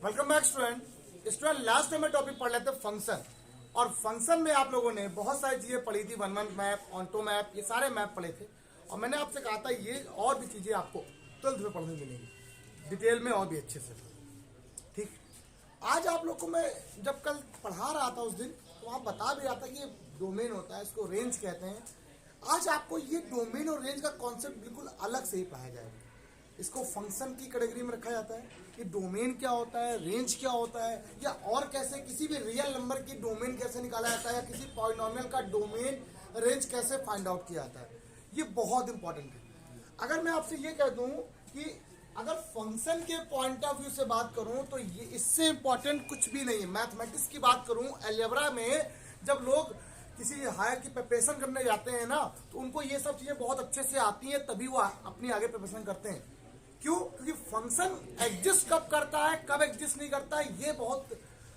Welcome back student last time में topic पढ़ लेते फंक्शन। और फंक्शन में आप लोगों ने बहुत सारी चीजें पढ़ी थी, one one map, onto map, ये सारे मैप पढ़े थे। और मैंने आपसे कहा था ये और भी चीजें आपको 12th में पढ़ने मिलेंगी डिटेल में और भी अच्छे से। ठीक, आज आप लोग को मैं जब कल पढ़ा रहा था उस दिन, तो वहाँ बता भी रहा था कि ये डोमेन होता है, इसको रेंज कहते हैं। आज आपको ये डोमेन और रेंज का कॉन्सेप्ट बिल्कुल अलग से ही पढ़ाया जाएगा। इसको फंक्शन की कैटेगरी में रखा जाता है कि डोमेन क्या होता है, रेंज क्या होता है, या और कैसे किसी भी रियल नंबर की डोमेन कैसे निकाला जाता है, या किसी पॉलिनोमियल का डोमेन रेंज कैसे फाइंड आउट किया जाता है। ये बहुत इंपॉर्टेंट है। अगर मैं आपसे ये कह दूं कि अगर फंक्शन के पॉइंट ऑफ व्यू से बात करूं तो ये इससे इंपॉर्टेंट कुछ भी नहीं है। मैथमेटिक्स की बात करूं, अलजेब्रा में जब लोग किसी हायर की प्रिपरेशन करने जाते हैं ना, तो उनको ये सब चीजें बहुत अच्छे से आती हैं, तभी वो अपनी आगे प्रिपरेशन करते हैं। क्यों? क्योंकि फंक्शन एग्जिस्ट कब करता है, कब एग्जिस्ट नहीं करता है, ये बहुत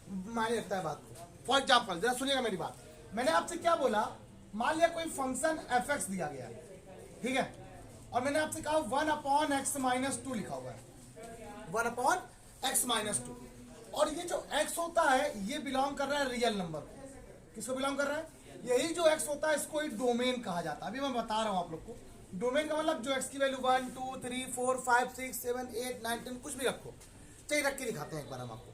मायने रखता है बात को। फॉर एग्जाम्पल जरा सुनिएगा मेरी बात। मैंने आपसे क्या बोला, मान लिया कोई फंक्शन एफ एक्स दिया गया है, ठीक है, और मैंने आपसे कहा 1/x-2 लिखा हुआ है, 1/x-2। और ये जो x होता है ये बिलोंग कर रहा है रियल नंबर को। किसको बिलोंग कर रहा है? यही जो x होता है इसको ही डोमेन कहा जाता है। अभी मैं बता रहा हूं आप लोग को। डोमेन का मतलब जो x की वैल्यू 1 2 3 4 5 6 7 8 9 10 कुछ भी रखो, चलिए रख के दिखाते हैं एक बार हम आपको।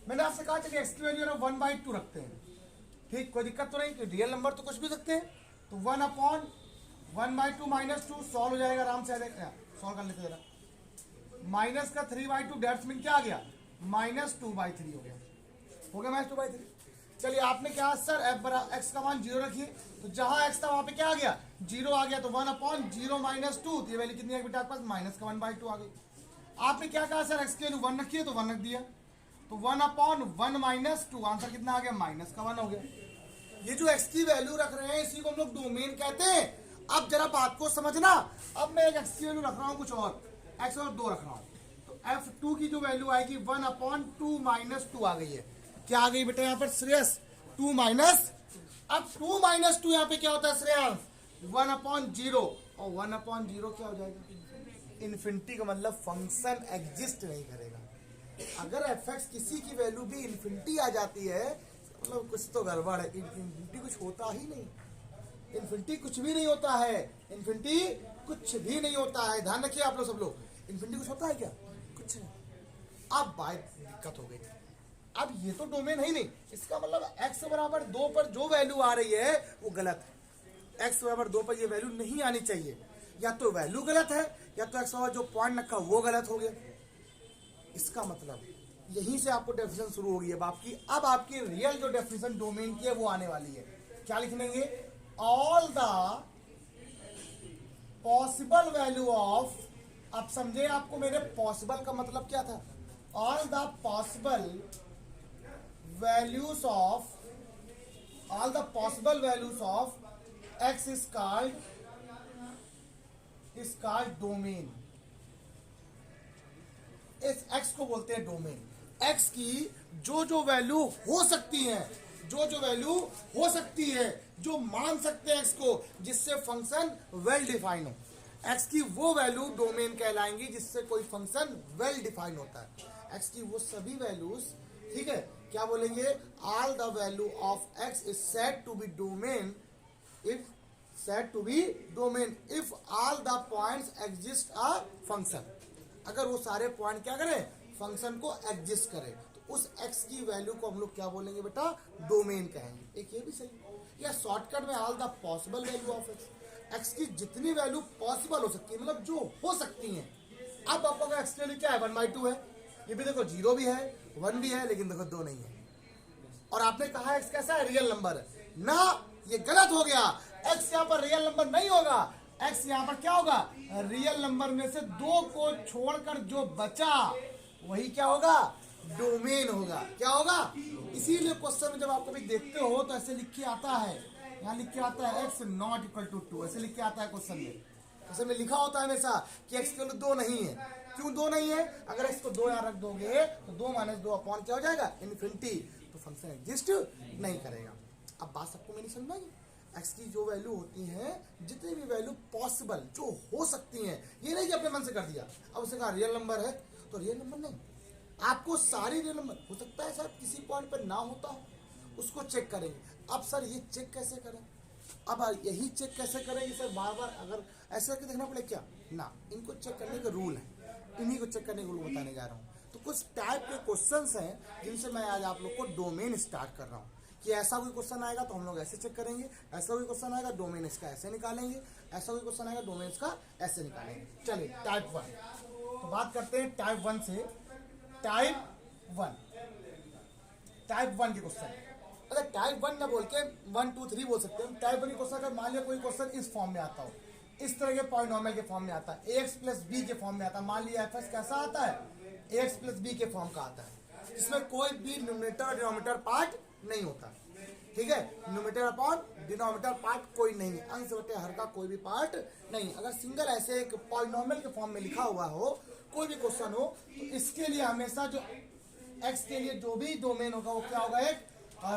मैंने आपसे कहा चलिए x की वैल्यू 1/2 रखते हैं, ठीक, कोई दिक्कत तो नहीं, रियल नंबर तो कुछ भी रखते हैं। तो 1/1/2 सॉल्व हो जाएगा आराम से, सॉल्व कर लेते जरा। माइनस का 3/2 डेट्स मीन क्या आ गया, -2/3 हो गया, -2/3। चलिए आपने क्या सर x का मान 0 रखिए, तो जहां x था वहां पे क्या आ गया, 0 आ गया, तो 1/0 - 2, तो ये वैल्यू कितनी आ गई बेटा आपके पास, माइनस का 1/2 आ गई। आपने क्या कहा सर x की वैल्यू 1 रखिए, तो 1 रख दिया, तो 1/1 - 2 आंसर कितना आ गया, माइनस का 1 हो गया। ये जो x की वैल्यू रख रहे हैं इसी को हम लोग डोमेन कहते हैं। अब जरा बात को समझना, अब मैं एक x की वैल्यू रख रहा हूं कुछ और, x और 2 रख रहा हूं, तो f2 की जो वैल्यू आएगी 1/2 - 2 आ गई है। क्या आ गई बेटा यहाँ पर श्रेयस, 2 माइनस, अब 2 - 2 यहाँ पे क्या होता है श्रेयस, 1/0, और 1/0 क्या हो जाएगा, इन्फिनिटी का मतलब फंक्शन एग्जिस्ट नहीं करेगा। अगर एफ एक्स किसी की वैल्यू भी इन्फिनिटी आ जाती है, मतलब कुछ तो गड़बड़ है। इन्फिनिटी कुछ होता ही नहीं, इन्फिनिटी कुछ भी नहीं होता है, इन्फिनिटी कुछ भी नहीं होता है। ध्यान रखिए आप लोग सब लोग, इन्फिनिटी कुछ होता है क्या, कुछ नहीं। अब बात दिक्कत हो गई, अब ये तो डोमेन है ही नहीं, इसका मतलब x बराबर 2 पर जो वैल्यू आ रही है वो गलत है। x बराबर 2 पर ये वैल्यू नहीं आनी चाहिए, या तो वैल्यू गलत है, या तो x बराबर जो पॉइंट रखा वो गलत हो गया। इसका मतलब यहीं से आपको डेफिनेशन शुरू होगी अब आपकी। अब आपकी रियल जो डेफिनेशन डोमेन की है वो आने वाली है। क्या लिखेंगे, all the possible value of, अब समझे आपको मेरे पॉसिबल का मतलब क्या था, all the possible values of, all the possible values of x is called domain। इस x को बोलते हैं डोमेन। x की जो वैल्यू हो सकती है, जो वैल्यू हो सकती है, जो मान सकते हैं x को, जिससे फंक्शन वेल डिफाइन हो, x की वो वैल्यू डोमेन कहलाएंगी जिससे कोई फंक्शन वेल डिफाइन होता है। x की वो सभी वैल्यूज, ठीक है, क्या बोलेंगे, all the value of x is said to be domain if all the points exist a function. अगर वो सारे पॉइंट क्या करें, फंक्शन को एग्जिस्ट करें, तो उस x की वैल्यू को हम लोग क्या बोलेंगे बेटा, डोमेन कहेंगे। एक ये भी सही, या शॉर्टकट में all the possible value of x की जितनी वैल्यू पॉसिबल हो सकती है, मतलब जो हो सकती है। अब आपको x की वैल्यू क्या है, 1/2 है, ये भी देखो 0 भी है, 1 भी है, लेकिन देखो 2 नहीं है। और आपने कहा x कैसा है, रियल नंबर है ना, ये गलत हो गया। x यहाँ पर रियल नंबर नहीं होगा, x यहाँ पर क्या होगा, रियल नंबर में से 2 को छोड़कर जो बचा वही क्या होगा, डोमेन होगा। क्या होगा, इसीलिए क्वेश्चन में जब आप कभी देखते हो तो ऐसे लिख के आता है, यहाँ लिख के आता है x ≠ 2, ऐसे लिख के आता है क्वेश्चन में। क्वेश्चन में लिखा होता है हमेशा कि x की वैल्यू 2 नहीं है। क्यों 2 नहीं है, अगर x को 2 यहाँ रख दोगे तो 2 - 2 अपॉन क्या हो जाएगा, इन्फिनिटी, तो फंक्शन एग्जिस्ट नहीं करेगा। अब बात सबको मेरी समझ में आई, x की जो वैल्यू होती है, जितनी भी वैल्यू पॉसिबल जो हो सकती हैं, ये नहीं कि अपने मन से कर दिया। अब उसने कहा रियल नंबर है तो रियल नंबर नहीं, आपको सारी रियल नंबर, हो सकता है सर किसी पॉइंट पर ना होता हो, उसको चेक करेंगे। अब सर ये चेक कैसे करें, अब यही चेक कैसे करेंगे सर, बार बार अगर ऐसे करके देखना पड़े क्या ना, इनको चेक करने के रूल है, इन्हीं को चेक करने के रूल बताने जा रहा हूँ। तो कुछ टाइप के क्वेश्चंस हैं जिनसे मैं आज आप लोग को डोमेन स्टार्ट कर रहा हूँ कि ऐसा कोई क्वेश्चन आएगा तो हम लोग ऐसे चेक करेंगे, ऐसा कोई क्वेश्चन आएगा डोमेन इसका ऐसे निकालेंगे, ऐसा कोई क्वेश्चन आएगा डोमेन इसका ऐसे निकालेंगे। चलिए टाइप 1 तो बात करते हैं टाइप 1 से। टाइप 1 के क्वेश्चन, अगर टाइप 1 ना बोल के 1 2 3 बोल सकते हैं। टाइप 1 के क्वेश्चन अगर मान लिया कोई क्वेश्चन इस फॉर्म में आता हो, इस तरह के पॉलिनोमियल के फॉर्म में आता है, ax प्लस बी के फॉर्म में आता है, मान लिया fx कैसा आता है, ax प्लस बी के फॉर्म का आता है, इसमें कोई भी न्यूमरेटर और डिनोमिनेटर पार्ट नहीं होता, ठीक है, न्यूमरेटर अपॉन डिनोमिनेटर पार्ट कोई नहीं है, अंश बटे हर का कोई भी पार्ट नहीं। अगर सिंगल ऐसे एक पॉलिनोमियल के फॉर्म में लिखा हुआ हो कोई भी क्वेश्चन हो, तो इसके लिए हमेशा जो x के लिए जो भी डोमेन होगा वो क्या होगा, एक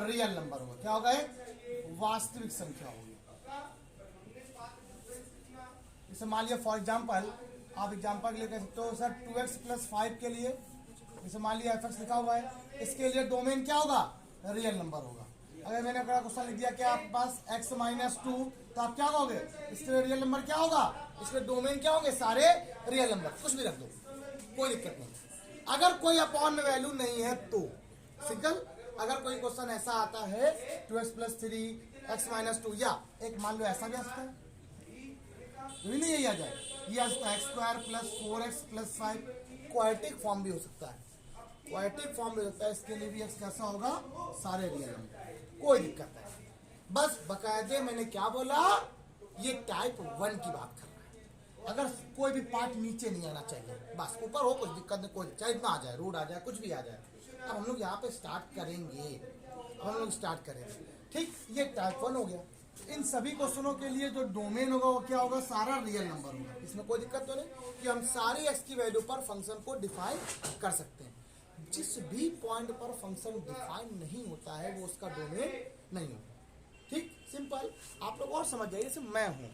रियल नंबर होगा, क्या होगा, एक वास्तविक संख्या होगी। जैसे मान लिया फॉर एग्जाम्पल, आप एग्जाम्पल के लिए कह सकते हो सर 2x प्लस 5 के लिए, जैसे मान लिया fx लिखा हुआ है, इसके लिए डोमेन क्या होगा, रियल नंबर होगा। अगर मैंने अगर क्वेश्चन लिख दिया कि आपके पास x माइनस 2, तो आप क्या कहोगे, इसके लिए रियल नंबर क्या होगा, इसके डोमेन क्या होंगे, सारे रियल नंबर, कुछ भी रख दो कोई दिक्कत नहीं। अगर कोई अपॉन में वैल्यू नहीं है तो सिंगल, अगर कोई क्वेश्चन ऐसा आता है 2x प्लस 3 x माइनस 2, या एक मान लो ऐसा भी आ सकता है, नहीं यही आ जाए, ये x square plus 4x plus 5, quadratic form भी हो सकता है, क्वाड्रेटिक फॉर्म भी हो सकता है, इसके लिए भी x कैसा होगा, सारे रियल नंबर, कोई दिक्कत नहीं। बस बकायदे मैंने क्या बोला, ये टाइप 1 की बात कर रहा है। अगर कोई भी पार्ट नीचे नहीं आना चाहिए, बस ऊपर हो कोई दिक्कत नहीं, कोई चाहे इतना आ जाए, रूट आ जाए, कुछ भी आ जाए। अब हम लोग यहाँ पे स्टार्ट करेंगे, ठीक, ये टाइप 1 हो गया। इन सभी क्वेश्चनों के लिए जो डोमेन होगा वो क्या होगा, सारा रियल नंबर होगा, इसमें कोई दिक्कत तो नहीं कि हम सारी x की वैल्यू पर फंक्शन को डिफाइन कर सकते हैं। जिस भी पॉइंट पर फंक्शन डिफाइन नहीं होता है वो उसका डोमेन नहीं होता, ठीक, सिंपल। आप लोग और समझ जाइए, जैसे मैं हूँ,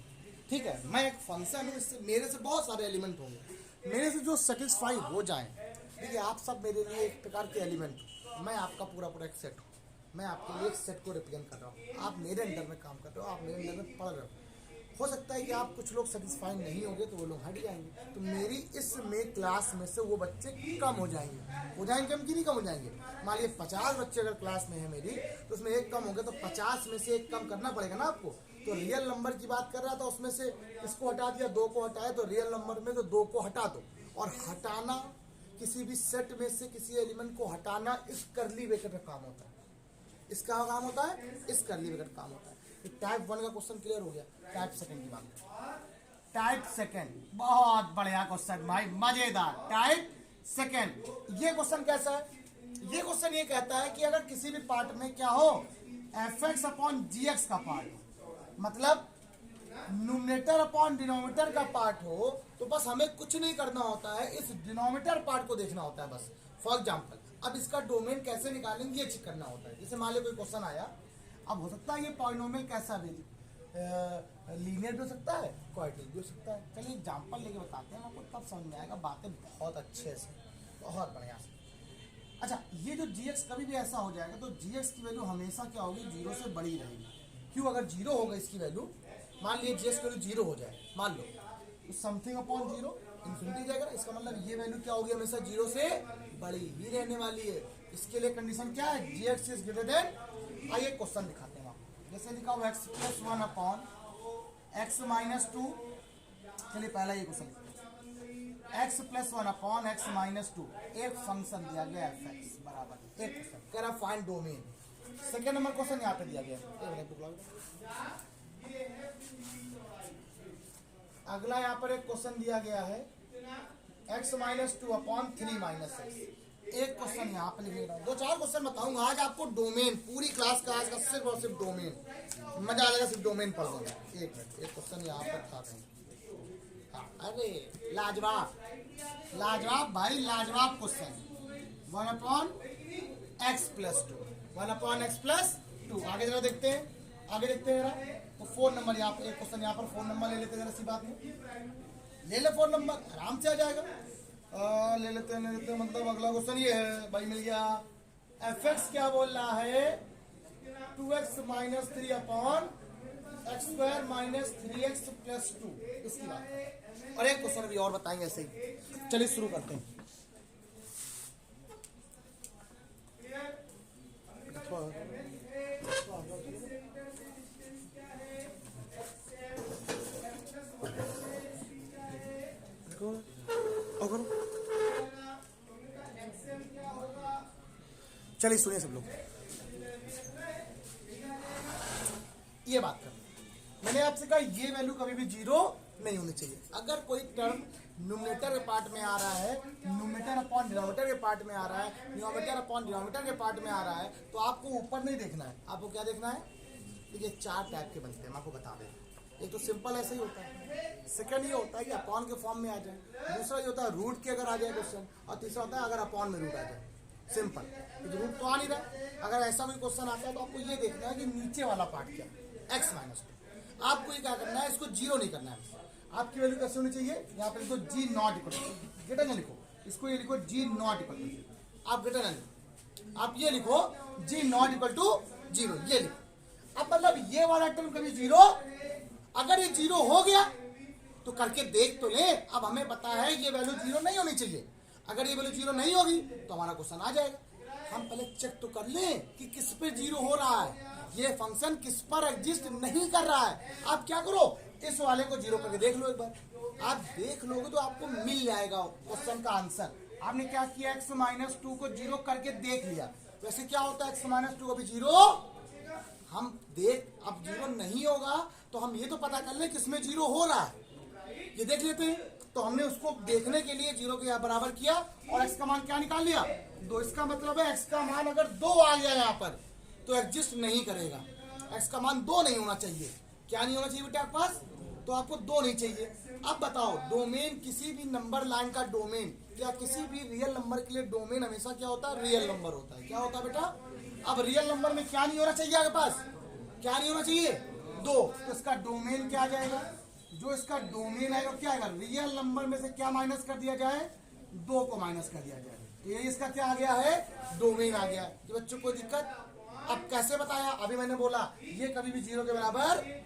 ठीक है, मैं एक फंक्शन हूँ, इससे मेरे से बहुत सारे एलिमेंट होंगे, मेरे से जो सेटिस्फाई हो जाएं, ठीक है, आप सब मेरे लिए एक प्रकार के एलिमेंट हो, मैं आपका पूरा एक सेट हूँ, मैं आपके लिए एक सेट को रिप्रेजेंट कर रहा हूँ, आप मेरे अंडर में काम कर रहे हो, आप मेरे अंडर में पढ़ रहे हो सकता है कि आप कुछ लोग सेटिस्फाई नहीं होंगे तो वो लोग हट जाएंगे, तो मेरी इस में क्लास में से वो बच्चे कम हो जाएंगे हम कि नहीं कम हो जाएंगे। मान लीजिए 50 बच्चे अगर क्लास में है मेरी, तो उसमें एक कम हो गया, तो 50 में से एक कम करना पड़ेगा ना आपको। तो रियल नंबर की बात कर रहा था, उसमें से इसको हटा दिया, 2 को हटाया, तो रियल नंबर में तो 2 को हटा दो। और हटाना किसी भी सेट में से किसी एलिमेंट को हटाना इस करली ब्रैकेट का काम होता है, इसका काम होता है, इस करली ब्रैकेट काम होता है। टाइप 1 का क्वेश्चन क्लियर हो गया। टाइप 2 की बात, टाइप 2 बहुत बढ़िया क्वेश्चन भाई, मजेदार। टाइप 2 ये क्वेश्चन कैसा है, ये क्वेश्चन ये कहता है कि अगर किसी भी पार्ट में क्या हो, fx अपॉन gx का पार्ट हो, मतलब न्यूमरेटर अपॉन डिनोमिनेटर का पार्ट हो, तो बस हमें कुछ नहीं करना होता है, इस डिनोमिनेटर पार्ट को देखना होता है बस। फॉर एग्जाम्पल, अब इसका डोमेन कैसे निकालेंगे ये चेक करना होता है। जैसे मान लो कोई क्वेश्चन आया, अब हो सकता है ये पॉलिनोमियल कैसा भी, लीनियर भी हो सकता है, क्वाड्रेटिक भी हो सकता है। चलिए एग्जाम्पल लेके बताते हैं आपको, तब समझ में आएगा बातें बहुत अच्छे से, बहुत बढ़िया से। अच्छा, ये जो gx कभी भी ऐसा हो जाएगा तो gx की वैल्यू हमेशा क्या होगी, 0 से बड़ी रहेगी। क्यों, अगर 0 होगा इसकी वैल्यू, मान लीजिए gx की वैल्यू 0 हो जाए, मान लो, तो समथिंग अपॉन 0 इन्फिनिटी जाएगा ना, इसका मतलब ये वैल्यू क्या होगी, हमेशा 0 से बड़ी ही रहने वाली है। इसके लिए कंडीशन क्या है, gx इज ग्रेटर देन, आइए क्वेश्चन दिखाते हैं आपको। जैसे लिखा हुआ x plus 1 upon x minus 2, चलिए पहला ये question, x plus 1 upon x minus 2, एक फंक्शन दिया गया fx बराबर, एक क्वेश्चन कह रहा find domain. Second number question यहाँ पे दिया गया, अगला यहाँ पर एक क्वेश्चन दिया गया है x minus 2 upon 3 minus x, एक क्वेश्चन यहाँ पे लिखेगा। 2-4 क्वेश्चन बताऊंगा आज आपको, डोमेन पूरी क्लास का आज का सिर्फ और सिर्फ डोमेन, मजा आ जाएगा सिर्फ डोमेन पढ़ देंगे। एक मिनट, एक क्वेश्चन यहाँ पर था, अरे लाजवाब लाजवाब भाई, लाजवाब question. 1 upon x plus 2, 1 upon x plus 2। आगे जरा देखते हैं, आगे देखते हैं जरा। तो 4 नंबर यहाँ पर एक क्वेश्चन, यहाँ पर 4 नंबर ले लेते हैं जरा, सी बात में ले ले 4 नंबर, आराम से आ जाएगा। ले लेते हैं मतलब अगला क्वेश्चन ये है भाई, मिल गया। एफ एक्स क्या बोल रहा है, 2x minus 3 upon x square minus 3x plus 2, इसकी बात है। और एक क्वेश्चन भी और बताएंगे ऐसे ही। चलिए शुरू करते हैं। चलिए सुनिए सब लोग, ये बात कर, मैंने आपसे कहा ये वैल्यू कभी भी जीरो नहीं होनी चाहिए। अगर कोई टर्म न्यूमरेटर के पार्ट में आ रहा है, न्यूमरेटर अपॉन डिनोमिनेटर के पार्ट में आ रहा है, डिनोमिनेटर अपॉन डिनोमिनेटर के पार्ट में आ रहा है, तो आपको ऊपर नहीं देखना है, आपको क्या देखना है। ये 4 टाइप के बनते हैं, मैं आपको बता दें। एक तो सिंपल ऐसे ही होता है, सेकंड ये होता है कि अपॉन के फॉर्म में आ जाए, दूसरा ये होता है रूट के अगर आ जाए क्वेश्चन, और तीसरा होता है अगर अपॉन में रूट आ जाए। सिंपल, रूट तो आ नहीं रहा। अगर ऐसा कोई क्वेश्चन आता है तो आपको ये देखना है कि नीचे वाला पार्ट क्या है, x माइनस 2। आपको ये क्या करना है, इसको जीरो नहीं करना है। आपकी वैल्यू कैसे होनी चाहिए, यहाँ पे लिखो g not equal to, greater ना लिखो, इसको ये लिखो g नॉट इक्वल टू, आप ग्रेटर ना लिखो, आप ये लिखो g नॉट इक्वल टू 0, ये लिखो। अब मतलब ये वाला टर्म कभी जीरो, अगर ये जीरो हो गया तो करके देख तो ले। अब हमें पता है ये वैल्यू जीरो नहीं होनी चाहिए। अगर ये वैल्यू जीरो नहीं होगी तो हमारा क्वेश्चन आ जाएगा। हम पहले चेक तो कर लें कि किस पे जीरो हो रहा है, ये फंक्शन किस पर एग्जिस्ट नहीं कर रहा है। आप क्या करो, इस वाले को जीरो करके देख लो एक बार। आप देख लोगे तो आपको मिल जाएगा क्वेश्चन का आंसर। आपने क्या किया, x माइनस 2 को जीरो करके देख लिया। वैसे क्या होता है, x माइनस 2 अभी जीरो, हम देख, अब जीरो नहीं होगा तो हम ये तो पता कर लें किसमें जीरो हो रहा है, ये देख लेते हैं। तो हमने उसको देखने के लिए जीरो के बराबर किया और x का मान क्या निकाल लिया, 2। इसका मतलब है x का मान अगर 2 आ गया यहाँ पर तो एग्जिस्ट नहीं करेगा। x का मान 2 नहीं होना चाहिए। क्या नहीं होना चाहिए बेटा आपके पास, तो आपको 2 नहीं चाहिए। अब बताओ, डोमेन किसी भी नंबर लाइन का डोमेन या किसी भी रियल नंबर के लिए डोमेन हमेशा क्या होता है, रियल नंबर होता है। क्या होता है बेटा, अब रियल नंबर में क्या नहीं होना चाहिए आपके पास, क्या नहीं होना चाहिए, 2। तो इसका डोमेन क्या आ जाएगा, जो इसका डोमेन आएगा क्या आएगा, रियल नंबर में से क्या माइनस कर दिया जाए, 2 को माइनस कर दिया जाए। तो ये इसका क्या आ गया है, डोमेन आ गया। कि बच्चों को दिक्कत, अब कैसे बताया, अभी मैंने बोला ये कभी भी जीरो के बराबर,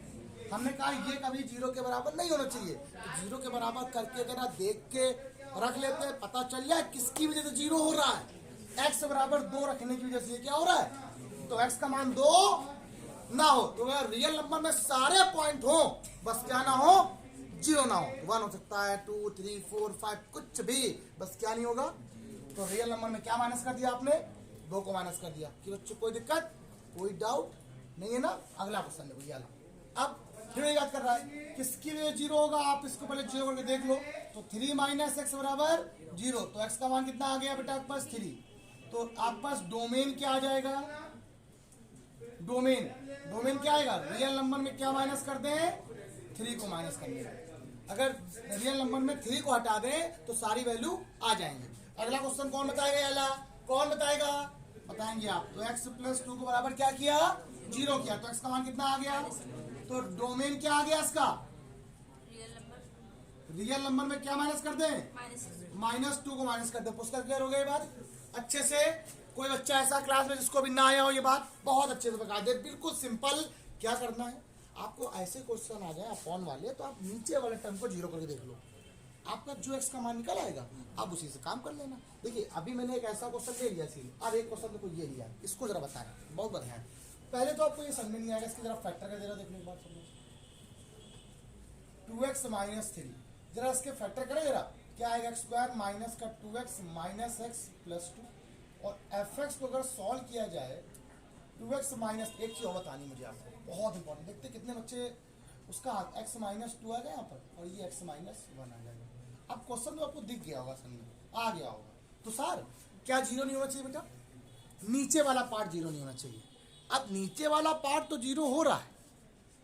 हमने कहा ये कभी जीरो के बराबर नहीं होना चाहिए। तो जीरो के बराबर करके अगर आप देख के रख लेते हैं, पता चल जाए किसकी वजह से जीरो हो रहा है। x बराबर 2 रखने की वजह से क्या हो रहा है, तो x का मान 2 ना हो, तो रियल नंबर में सारे पॉइंट हो, बस क्या ना हो, जीरो ना हो। 1 हो सकता है, 2, 3, 4, 5, कुछ भी, बस क्या नहीं होगा। तो रियल नंबर में क्या माइनस कर दिया आपने, 2 को माइनस कर दिया। कि बच्चों कोई दिक्कत, कोई डाउट नहीं है ना। अगला क्वेश्चन देखो, ये अब फिर याद कर रहा है किसकी वजह जीरो होगा, आप इसको पहले जीरो करके देख लो। तो 3 माइनस एक्स बराबर 0, तो x का मान कितना आ गया बेटा आपके पास 3। तो आपके पास डोमेन क्या आ जाएगा, डोमेन क्या आएगा, रियल नंबर में क्या माइनस कर दें, 3 को माइनस कर दें। अगर रियल नंबर में 3 को हटा दें तो सारी वैल्यू आ जाएंगे। अगला क्वेश्चन कौन बताएगा, याला कौन बताएगा, बताएंगे आप। तो x प्लस 2 को बराबर क्या किया, 0 किया, तो x का मान कितना आ गया। तो डोमेन क्या आ गया इसका, रियल नंबर में क्या माइनस कर दें, -2 को माइनस कर दें। पुस्तक क्लियर हो गई बात अच्छे से। कोई बच्चा ऐसा क्लास में जिसको भी ना आया हो ये बात, बहुत अच्छे से बता दे, बिल्कुल सिंपल। क्या करना है आपको, ऐसे क्वेश्चन आ जाए अपॉन वाले तो आप नीचे वाले टर्म को जीरो करके देख लो, आपका जो x का मान निकल आएगा, आप उसी से काम कर लेना। देखिए अभी मैंने एक ऐसा क्वेश्चन ले लिया, अब एक क्वेश्चन देखो ये लिया, इसको जरा बताएं, बहुत बढ़िया है। पहले तो आपको ये समझ में नहीं आएगा, इसकी जरा फैक्टर कर जरा देख लो एक बार, 2x माइनस 3, जरा इसके फैक्टर करें जरा, क्या आएगा, x स्क्वायर माइनस का 2x माइनस x प्लस 2। और fx को अगर सॉल्व किया जाए, 2x माइनस, एक चीज और बतानी मुझे आपको, बहुत इंपॉर्टेंट। देखते कितने बच्चे उसका x माइनस 2 आ गया यहाँ पर, और ये x माइनस 1 आ जाएगा। अब क्वेश्चन तो आपको दिख गया होगा, समझ आ गया होगा। तो सर क्या जीरो नहीं होना चाहिए बेटा, नीचे वाला पार्ट जीरो नहीं होना चाहिए। अब नीचे वाला पार्ट तो जीरो हो रहा है,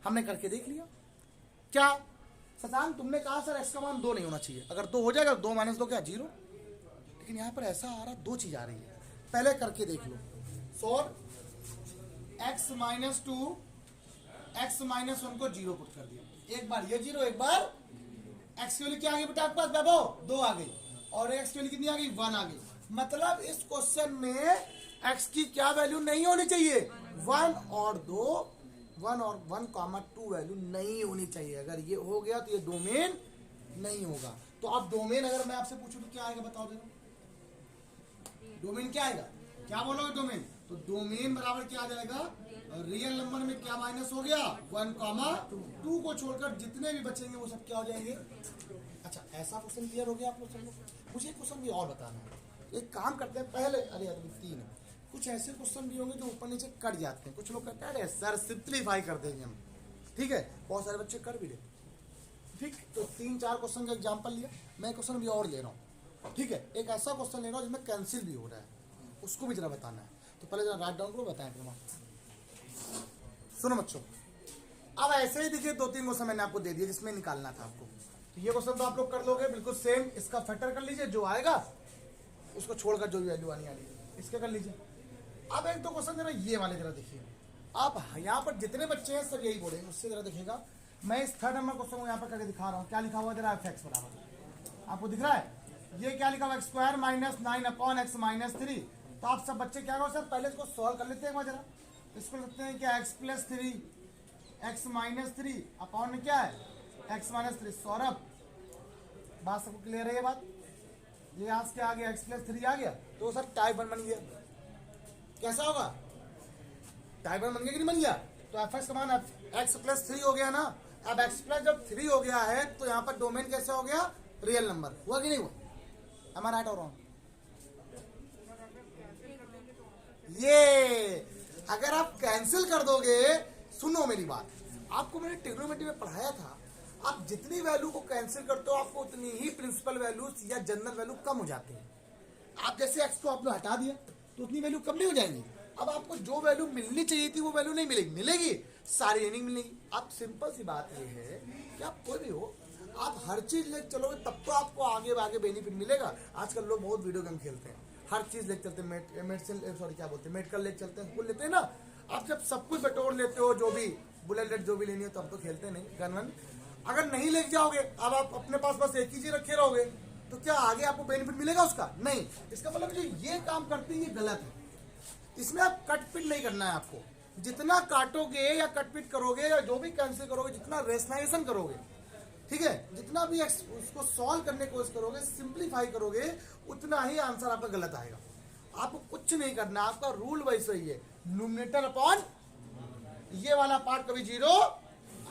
हमने करके देख लिया। क्या शशांक तुमने कहा सर x का मान 2 नहीं होना चाहिए, अगर 2 हो जाएगा 2 माइनस 2 क्या 0। लेकिन यहाँ पर ऐसा आ रहा, 2 चीज आ रही है, पहले करके देख लो। Solve x minus 2, x minus 1 को 0 पुट कर दिया, एक बार ये 0, एक बार x के लिए क्या आ गई बेटा आपके पास, 2 आ गई। और x की वैल्यू कितनी आ गई 1 आ गई। मतलब इस क्वेश्चन में x की क्या वैल्यू नहीं होनी चाहिए 1 और 1,2 वैल्यू नहीं होनी चाहिए। अगर ये हो गया तो ये डोमेन नहीं होगा। तो अब डोमेन अगर मैं आपसे पूछूं तो क्या आएगा बताओ देखो, डोमेन क्या आएगा, क्या बोलोगे डोमेन? तो डोमेन बराबर क्या आ जाएगा, रियल नंबर में क्या माइनस हो गया 1,2 को छोड़कर जितने भी बचेंगे वो सब क्या हो जाएंगे। अच्छा ऐसा क्वेश्चन क्लियर हो गया आप लोग सब लोग? मुझे क्वेश्चन भी और बताना है, एक काम करते हैं पहले, अरे अभी 3 है, कुछ ऐसे क्वेश्चन भी होंगे जो ऊपर नीचे कट जाते हैं। कुछ लोग कहते हैं अरे सर सिंप्लीफाई कर देंगे हम, ठीक है, बहुत सारे बच्चे कर भी लेते, ठीक। तो 3-4 क्वेश्चन का एग्जाम्पल लिया, मैं क्वेश्चन भी और ले रहा हूँ, ठीक है। एक ऐसा क्वेश्चन ले रहा हूँ जिसमें कैंसिल भी हो रहा है, उसको भी जरा बताना है। तो पहले जरा राइट डाउन करो, बताएं सुनो बच्चों। अब ऐसे ही देखिए 2-3 क्वेश्चन मैंने आपको दे दिया जिसमें निकालना था आपको। तो ये क्वेश्चन तो आप लोग कर लोगे बिल्कुल सेम, इसका फैक्टर कर लीजिए, जो आएगा उसको छोड़कर जो भी वैल्यू आनी आनी इसके कर लीजिए। अब एक दो क्वेश्चन जरा ये वाले जरा देखिए। अब यहाँ पर जितने बच्चे हैं सब यही बोलेंगे, उससे जरा देखिएगा। मैं इस 3rd नंबर क्वेश्चन को यहाँ पर करके दिखा रहा हूँ। क्या लिखा हुआ जरा f(x) बराबर, आपको दिख रहा है ये क्या लिखा हुआ x² - 9/x - 3। तो आप सब बच्चे क्या करो सर, पहले इसको सॉल्व कर लेते हैं जरा। इसको लिखते हैं क्या x + 3 x - 3 अपॉन में क्या है x - 3। सौरभ बात सबको क्लियर है ये बात? ये आज क्या आ गया x + 3 आ गया, तो सर टाइप 1 बन गया। कैसा होगा, टाइप 1 बन गया कि नहीं बन गया? तो f(x) का मान x + 3 हो गया ना। अब x + जब 3 हो गया है तो यहाँ पर डोमेन कैसा हो गया, रियल नंबर। हुआ कि नहीं हुआ? am I right or wrong? ये अगर आप कैंसिल कर दोगे, सुनो मेरी बात, आपको मैंने ट्रिग्नोमेट्री में पढ़ाया था, आप जितनी वैल्यू को कैंसिल करते हो आपको उतनी ही प्रिंसिपल वैल्यू या जनरल वैल्यू कम हो जाती है। आप जैसे x को आपने हटा दिया तो उतनी वैल्यू कम नहीं हो जाएंगी। अब आपको जो वैल्यू मिलनी चाहिए थी वो वैल्यू नहीं मिलेगी, मिलेगी सारी नहीं मिलेगी। अब सिंपल सी बात ये है कि आप कोई भी हो, आप हर चीज ले चलोगे तब तो आपको आगे आगे बेनिफिट मिलेगा। आजकल लोग बहुत वीडियो गेम खेलते हैं, हर चीज लेके चलते हैं, मेडिकल लेके चलते हैं, लेते हैं ना। आप जब सब कुछ बटोर लेते हो, जो भी बुलेट जो भी लेनी हो, तब तो खेलते नहीं गन वन। अगर नहीं लेके जाओगे, अब आप अपने पास बस एक ही चीज रखे रहोगे, तो क्या आगे आपको बेनिफिट मिलेगा उसका? नहीं। इसका मतलब जो ये काम करते हैं ये गलत है। इसमें आप कटपिट नहीं करना है आपको। जितना काटोगे या कटपिट करोगे या जो भी कैंसिल करोगे, जितना रेशनलाइजेशन करोगे, ठीक है, जितना भी उसको सॉल्व करने की कोशिश करोगे, सिंप्लीफाई करोगे, उतना ही आंसर आपका गलत आएगा। आपको कुछ नहीं करना, आपका रूल वैसे ही है, न्यूमरेटर अपॉन ये वाला पार्ट कभी 0,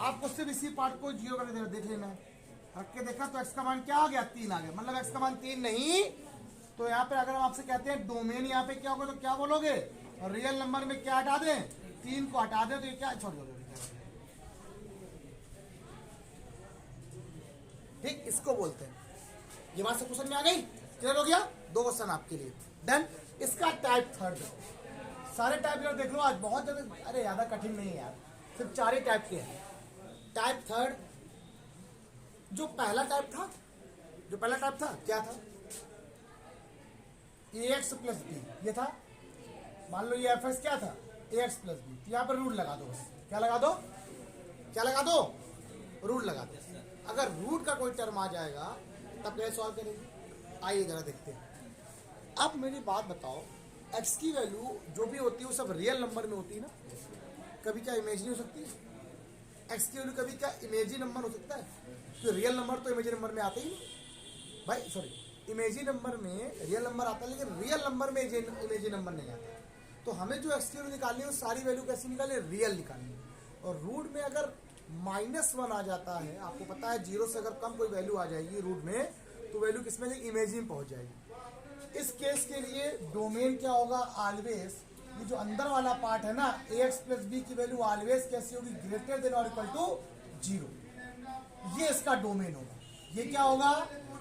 आपको सिर्फ इसी पार्ट को 0 करके देख लेना है। रख के देखा तो x का मान क्या आ गया 3 आ गया, मतलब x का मान 3 नहीं। तो यहाँ पे अगर हम आपसे कहते हैं डोमेन यहाँ पे क्या होगा, तो क्या बोलोगे, रियल नंबर में क्या हटा दें, 3 को हटा दें, तो ये क्या छोड़ दोगे, ठीक, इसको बोलते हैं। ये बात सब क्वेश्चन में आ गई, क्लियर हो गया? 2 क्वेश्चन आपके लिए डन। इसका टाइप 3rd, सारे टाइप यार देख लो आज बहुत ज्यादा, अरे ज्यादा कठिन नहीं है यार, सिर्फ 4 ही टाइप के हैं। टाइप 3rd, जो पहला टाइप था क्या था, ax + b, ये था। मान लो ये fx क्या था, ax + b। यहाँ पर रूट लगा दो, बस क्या लगा दो, रूट लगा दो। अगर रूट का कोई टर्म आ जाएगा तब कैसे सॉल्व करेंगे, आइए जरा देखते हैं। अब मेरी बात बताओ, x की वैल्यू जो भी होती है वो सब रियल नंबर में होती है ना, कभी क्या इमेजिनरी हो सकती है? x की वैल्यू कभी क्या इमेजिनरी नंबर हो सकता है? तो रियल नंबर तो इमेजिनरी नंबर में आता ही नहीं भाई, सॉरी, इमेजिनरी नंबर में रियल नंबर आता है, लेकिन रियल नंबर में इमेजिनरी नंबर नहीं आता। तो हमें जो x की वैल्यू निकालनी है वो सारी वैल्यू कैसी निकाले, रियल निकालनी है। और रूट में अगर -1 आ जाता है, आपको पता है 0 से अगर कम कोई वैल्यू आ जाएगी रूट में, तो वैल्यू किसमें जाएगी, इमेजिनरी में पहुंच जाएगी। इस केस के लिए डोमेन क्या होगा, ऑलवेज, ये जो अंदर वाला पार्ट है ना, ax + b की वैल्यू ऑलवेज कैसी होगी, ग्रेटर देन और इक्वल टू 0। ये इसका डोमेन होगा। ये क्या होगा,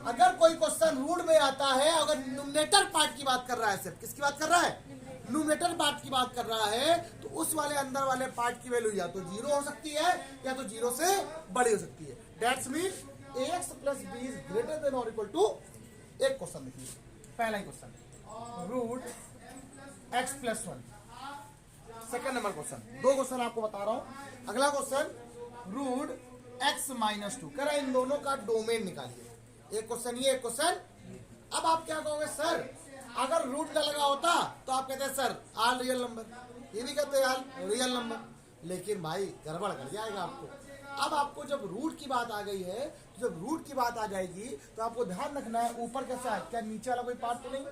अगर कोई क्वेश्चन रूट में आता है, अगर न्यूमरेटर पार्ट की बात कर रहा है, सिर्फ किसकी बात कर रहा है, न्यूमरेटर पार्ट की बात कर रहा है, तो उस वाले अंदर वाले पार्ट की वैल्यू या तो 0 हो सकती है या तो 0 से बड़ी हो सकती है। That's mean ax + b is greater than और इक्वल टू, एक क्वेश्चन देखिए, पहला ही question, root x + 1, second number question. 2 question आपको बता रहा हूं। अगला क्वेश्चन, रूट x - 2, कह रहा है इन दोनों का डोमेन निकालिए। एक क्वेश्चन ये, एक क्वेश्चन अब आप क्या कहोगे सर, अगर रूट न लगा होता तो आप कहते हैं सर आल रियल नंबर, ये भी कहते हैं आल रियल नंबर, लेकिन भाई गड़बड़ कर जाएगा आपको। अब आपको जब रूट की बात आ गई है, तो जब रूट की बात आ जाएगी तो आपको ध्यान रखना है ऊपर कैसा है, क्या नीचे वाला कोई पार्ट तो नहीं,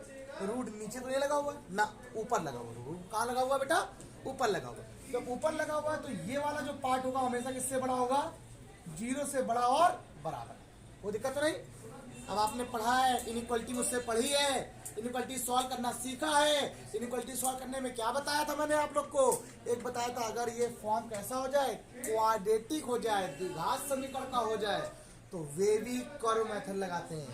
रूट नीचे तो नहीं लगा हुआ ना, ऊपर लगा हुआ। रूट कहाँ लगा हुआ बेटा, ऊपर लगा हुआ। जब ऊपर लगा हुआ है तो ये वाला जो पार्ट होगा हमेशा किससे बड़ा होगा, 0 से बड़ा और बराबर। कोई दिक्कत तो नहीं। अब आपने पढ़ा है, इनइक्वालिटी मुझसे पढ़ी है, इनइक्वालिटी सॉल्व करना सीखा है। इनइक्वालिटी सॉल्व करने में क्या बताया था मैंने आप लोग को, एक बताया था अगर ये फॉर्म कैसा हो जाए, क्वाड्रेटिक हो जाए, द्विघात समीकरण का हो जाए, तो वेवी कर्व मेथड लगाते हैं,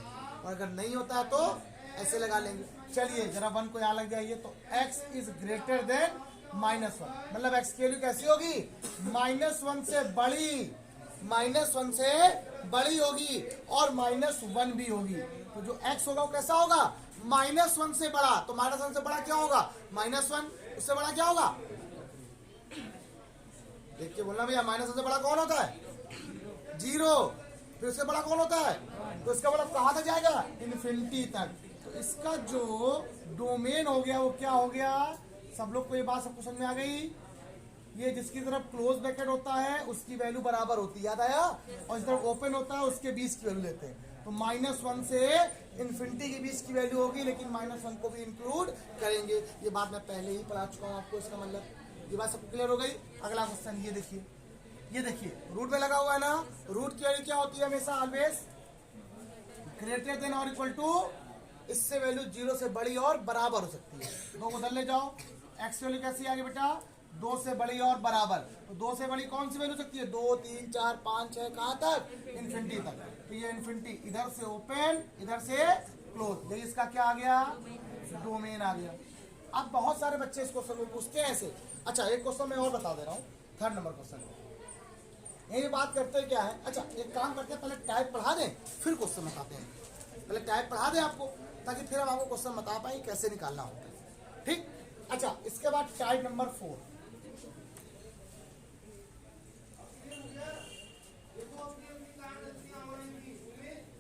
और अगर नहीं होता है तो ऐसे लगा लेंगे। चलिए जरा 1 को यहाँ लग जाइए, तो x इज ग्रेटर देन -1, मतलब x की वैल्यू कैसी होगी, -1 से बड़ी, -1 से बड़ी होगी और -1 भी होगी। तो जो x होगा वो कैसा होगा, -1 से बड़ा। तो -1 से बड़ा क्या होगा, -1, उससे बड़ा क्या होगा, देख के बोलना भैया, -1 से बड़ा कौन होता है, 0। फिर उससे बड़ा कौन होता है, तो इसका बड़ा कहां तक जाएगा, इन्फिनिटी तक। तो इसका जो डोमेन हो गया वो क्या हो गया, सब लोग को ये बात सबको समझ में आ गई। ये जिसकी तरफ क्लोज ब्रैकेट होता है उसकी वैल्यू बराबर होती है, याद आया, और जिस तरफ ओपन होता है उसके बीच की वैल्यू लेते हैं। तो -1 से इन्फिनिटी के बीच की वैल्यू होगी, लेकिन -1 को भी इंक्लूड करेंगे। ये बात मैं पहले ही पढ़ा चुका हूँ आपको, इसका मतलब ये बात सबको क्लियर हो गई। अगला क्वेश्चन ये देखिए, ये देखिए रूट में लगा हुआ है ना, रूट की वैल्यू क्या होती है हमेशा, ऑलवेज ग्रेटर देन और इक्वल टू, इससे वैल्यू 0 से बड़ी और बराबर हो सकती है। 2 को उधर ले जाओ, एक्स वैल्यू कैसी आगे बेटा, 2 से बड़ी और बराबर। तो 2 से बड़ी कौन सी वैल्यू सकती है, 2, 3, 4, 5, 6, कहां तक, इन्फिनिटी तक। तो ये इन्फिनिटी इधर से ओपन, इधर से क्लोज, ये इसका क्या आ गया, डोमेन आ गया। अब बहुत सारे बच्चे इस क्वेश्चन में पूछते हैं ऐसे। अच्छा एक क्वेश्चन मैं और बता दे रहा हूँ, 3rd नंबर क्वेश्चन, यही बात करते हैं क्या है। अच्छा एक काम करते हैं, पहले टाइप पढ़ा दें फिर क्वेश्चन बताते हैं, पहले टाइप पढ़ा दें आपको, ताकि फिर हम आपको क्वेश्चन बता पाए कैसे निकालना होता है, ठीक। अच्छा इसके बाद टाइप नंबर 4,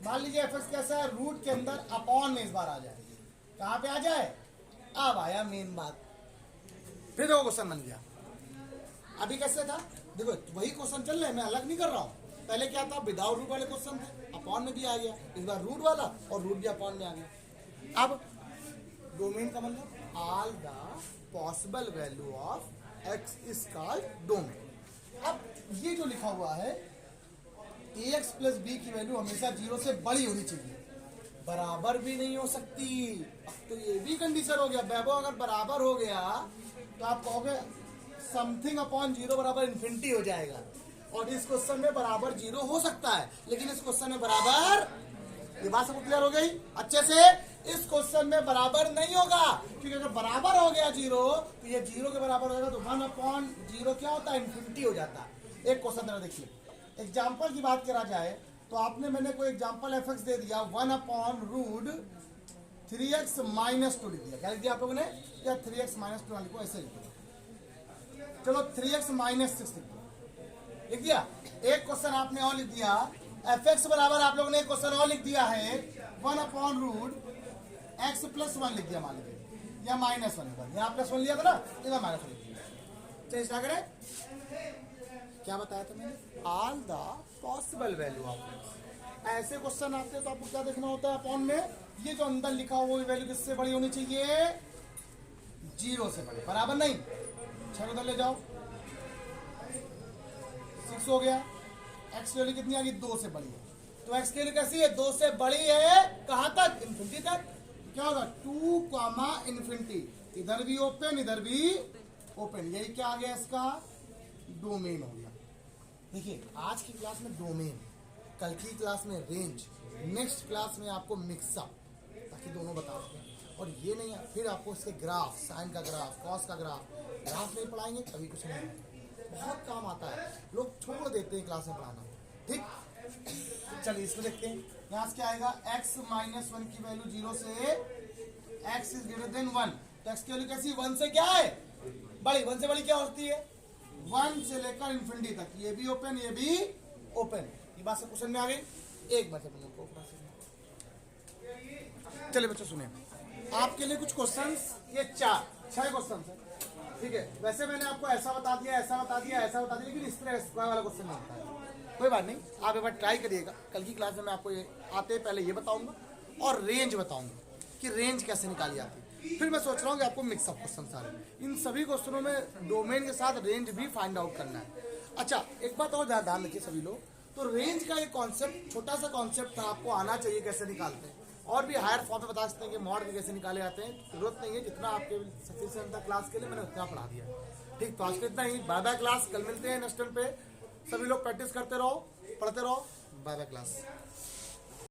मान लीजिए fx कैसा है, रूट के अंदर अपॉन में इस बार आ जाए, कहां पे आ जाए, अब आया मेन बात। फिर देखो क्वेश्चन बन गया, अभी कैसे था देखो, वही क्वेश्चन चल रहे हैं, मैं अलग नहीं कर रहा हूं। पहले क्या था, विदाउट रूट वाले क्वेश्चन थे, अपॉन में भी आ गया, इस बार रूट वाला और रूट भी अपॉन में आ गया। अब डोमेन का मतलब all the possible value of x is called domain. अब ये जो लिखा हुआ है ax प्लस b की वैल्यू हमेशा 0 से बड़ी होनी चाहिए, बराबर भी नहीं हो सकती। अब तो ये भी कंडीशन हो गया बैबो, अगर बराबर हो गया तो आप कहोगे समथिंग अपॉन 0 बराबर इन्फिनिटी हो जाएगा, और इस क्वेश्चन में बराबर 0 हो सकता है, लेकिन इस क्वेश्चन में बराबर, ये बात सबको क्लियर हो गई अच्छे से, इस क्वेश्चन में बराबर नहीं होगा, क्योंकि अगर बराबर हो गया 0 तो ये 0 के बराबर होगा, तो 1/0 क्या होता है, इन्फिनिटी हो जाता है। एक क्वेश्चन जरा देखिए, एग्जाम्पल की बात करा जाए तो आपने मैंने कोई एग्जाम्पल fx दे दिया, 1/√3x - 2 लिख दिया, क्या लिख दिया आप लोगों ने, या 3x - 2 लिखो, ऐसे लिख दिया, चलो 3x - 6 लिख दिया। एक क्वेश्चन आपने और लिख दिया, fx बराबर आप लोगों ने एक क्वेश्चन और लिख दिया है 1/√x + 1 लिख दिया, मान लीजिए, या -1, यहाँ +1 लिया था ना, इधर -1 लिख दिया। चलिए क्या करें, क्या बताया था मैंने, all the possible value of. ऐसे क्वेश्चन आते हैं तो आपको क्या देखना होता है, अपॉन में ये जो अंदर लिखा हुआ वो वैल्यू किससे बड़ी होनी चाहिए, 0 से बड़ी, बराबर नहीं। 6 उधर ले जाओ, 6 हो गया, x की वैल्यू कितनी आ गई, 2 से बड़ी है, तो x की वैल्यू कैसी है, 2 से बड़ी है, कहां तक, इन्फिनिटी तक। क्या होगा, 2, इन्फिनिटी, इधर भी ओपन इधर भी ओपन, यही क्या आ गया, इसका डोमेन हो गया। देखिए आज की क्लास में डोमेन, कल की क्लास में रेंज, नेक्स्ट क्लास में आपको मिक्सअप, ताकि दोनों बता सकें। और ये नहीं है फिर आपको इसके ग्राफ, साइन का ग्राफ, कॉस का ग्राफ नहीं पढ़ाएंगे कभी कुछ नहीं, बहुत काम आता है, लोग छोड़ देते हैं क्लास में पढ़ाना, ठीक। चलिए इसको देखते हैं, यहाँ से क्या आएगा, x - 1 की वैल्यू 0 से x इज ग्रेटर देन 1, तो x की वैल्यू कैसी, 1 से क्या है बड़ी, 1 से बड़ी क्या होती है, 1 से लेकर इन्फिनिटी तक, ये भी ओपन ये भी ओपन। ये बात से क्वेश्चन में आ गई। एक बार चलिए बच्चों सुनिए, आपके लिए कुछ क्वेश्चंस, ये 6 क्वेश्चन है, ठीक है। वैसे मैंने आपको ऐसा बता दिया, ऐसा बता दिया, ऐसा बता दिया, लेकिन इस तरह स्क्वायर वाला क्वेश्चन नहीं होता है। कोई बात नहीं, आप एक बार ट्राई करिएगा। कल की क्लास में मैं आपको ये आते पहले ये बताऊंगा और रेंज बताऊंगा कि रेंज कैसे निकाली जाती है। फिर मैं सोच रहा हूँ कि आपको मिक्सअप क्वेश्चन सारे, इन सभी क्वेश्चनों में डोमेन के साथ रेंज भी फाइंड आउट करना है। अच्छा, एक बात और ध्यान रखिए सभी लोग, तो रेंज का एक कॉन्सेप्ट, छोटा सा कॉन्सेप्ट था, आपको आना चाहिए कैसे निकालते हैं। और भी हायर फॉर्म में बता सकते हैं कि मॉड के कैसे निकाले जाते हैं, जरूरत नहीं है, जितना आपके सफिशिएंट था क्लास के लिए मैंने उतना पढ़ा दिया। ठीक, तो आज के इतना ही। बाय बाय क्लास, कल मिलते हैं नेक्स्ट टाइम पे। सभी लोग प्रैक्टिस करते रहो, पढ़ते रहो। Bye bye class.